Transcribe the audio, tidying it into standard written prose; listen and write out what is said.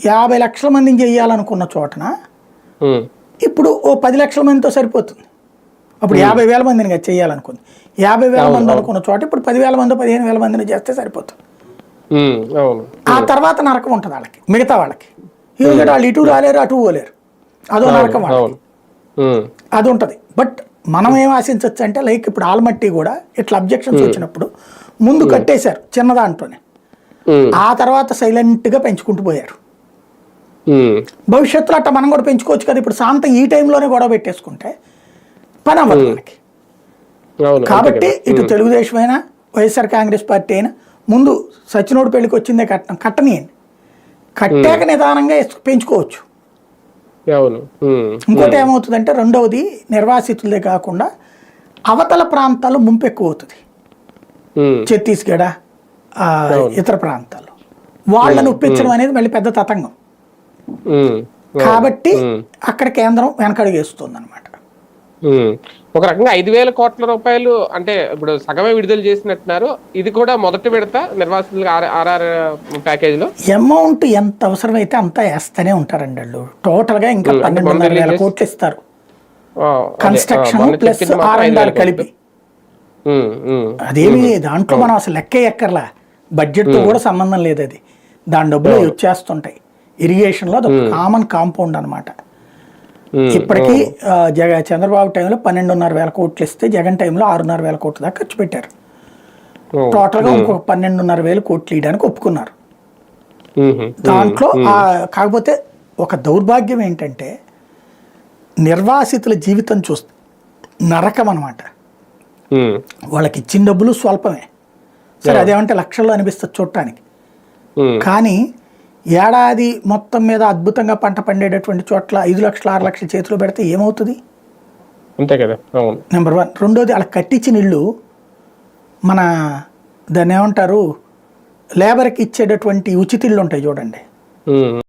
50 లక్షల మందిని చేయాలనుకున్న చోటన ఇప్పుడు ఓ 10 లక్షల మందితో సరిపోతుంది. అప్పుడు 50,000 మందిని కదా చేయాలనుకుంది. 50,000 మంది అనుకున్న చోట ఇప్పుడు 10,000 మంది 15,000 మందిని చేస్తే సరిపోతుంది. ఆ తర్వాత నరకం ఉంటుంది వాళ్ళకి, మిగతా వాళ్ళకి. ఎందుకంటే వాళ్ళు ఇటు రాలేరు అటు పోలేరు, అదో నరకం వాళ్ళకి, అది ఉంటుంది. బట్ మనం ఏం ఆశించవచ్చు అంటే లైక్ ఇప్పుడు ఆల్మట్టి కూడా ఇట్లా అబ్జెక్షన్స్ వచ్చినప్పుడు ముందు కట్టేశారు చిన్న దాంట్లోనే, ఆ తర్వాత సైలెంట్గా పెంచుకుంటూ పోయారు. భవిష్యత్తులో అట్లా మనం కూడా పెంచుకోవచ్చు కదా. ఇప్పుడు శాంతం ఈ టైంలోనే గొడవ పెట్టేసుకుంటే పని అవ్వదు మనకి. కాబట్టి ఇటు తెలుగుదేశం అయినా వైఎస్ఆర్ కాంగ్రెస్ పార్టీ అయినా ముందు సచినోడు పెళ్లికి వచ్చిందే కట్టనియండి, కట్టాక నిదానంగా పెంచుకోవచ్చు. ఇంకోటి ఏమవుతుందంటే రెండవది నిర్వాసితులే కాకుండా అవతల ప్రాంతాల్లో ముంపు ఎక్కువ అవుతుంది. ఛత్తీస్గఢ ఇతర ప్రాంతాల్లో వాళ్ళని ఒప్పించడం అనేది మళ్ళీ పెద్ద తతంగం. కాబట్టి అక్కడ కేంద్రం వెనకడుగేస్తుంది అనమాట. ఒక రకంగా 5,000 కోట్ల రూపాయలు అంటే ఇప్పుడు సగమే విడుదల చేసినట్టున్నారు. ఇది కూడా మొదటి విడత నిర్వాసితులకు ఆర్ఆర్ ప్యాకేజ్ లో అమౌంట్ ఎంత అవసరమైతే అంతా వేస్తూనే ఉంటారండి వాళ్ళు. టోటల్ గా ఇంకా 12,500 కోట్లు ఇస్తారు కన్స్ట్రక్షన్ ప్లస్ R&R కలిపి. అదేమి దాంట్లో మనం అసలు లెక్కే ఎక్కర్లా, బడ్జెట్ తో కూడా సంబంధం లేదు. అది దాని డబ్బులు వచ్చేస్తుంటాయి. ఇరిగేషన్ లో అదొక కామన్ కాంపౌండ్ అనమాట. ఇప్పటికీ చంద్రబాబు టైంలో 12,500 కోట్లు ఇస్తే జగన్ టైంలో 6,500 కోట్ల దాకా ఖర్చు పెట్టారు. టోటల్గా ఇంకొక 12,500 కోట్లు ఇవ్వడానికి ఒప్పుకున్నారు. దాంట్లో కాకపోతే ఒక దౌర్భాగ్యం ఏంటంటే నిర్వాసితుల జీవితం చూస్తే నరకం అనమాట. వాళ్ళకి ఇచ్చిన డబ్బులు స్వల్పమే, సరే అదేమంటే లక్షల్లో అనిపిస్తుంది చూడటానికి. కానీ ఏడాది మొత్తం మీద అద్భుతంగా పంట పండేటటువంటి చోట్ల 5 లక్షలు 6 లక్షల చేతిలో పెడితే ఏమవుతుంది? అంతే కదా. నెంబర్ 1. రెండోది అలా కట్టించిన ఇల్లు మన దాన్ని ఏమంటారు లేబర్కి ఇచ్చేటటువంటి ఉచిత ఇళ్ళు ఉంటాయి చూడండి,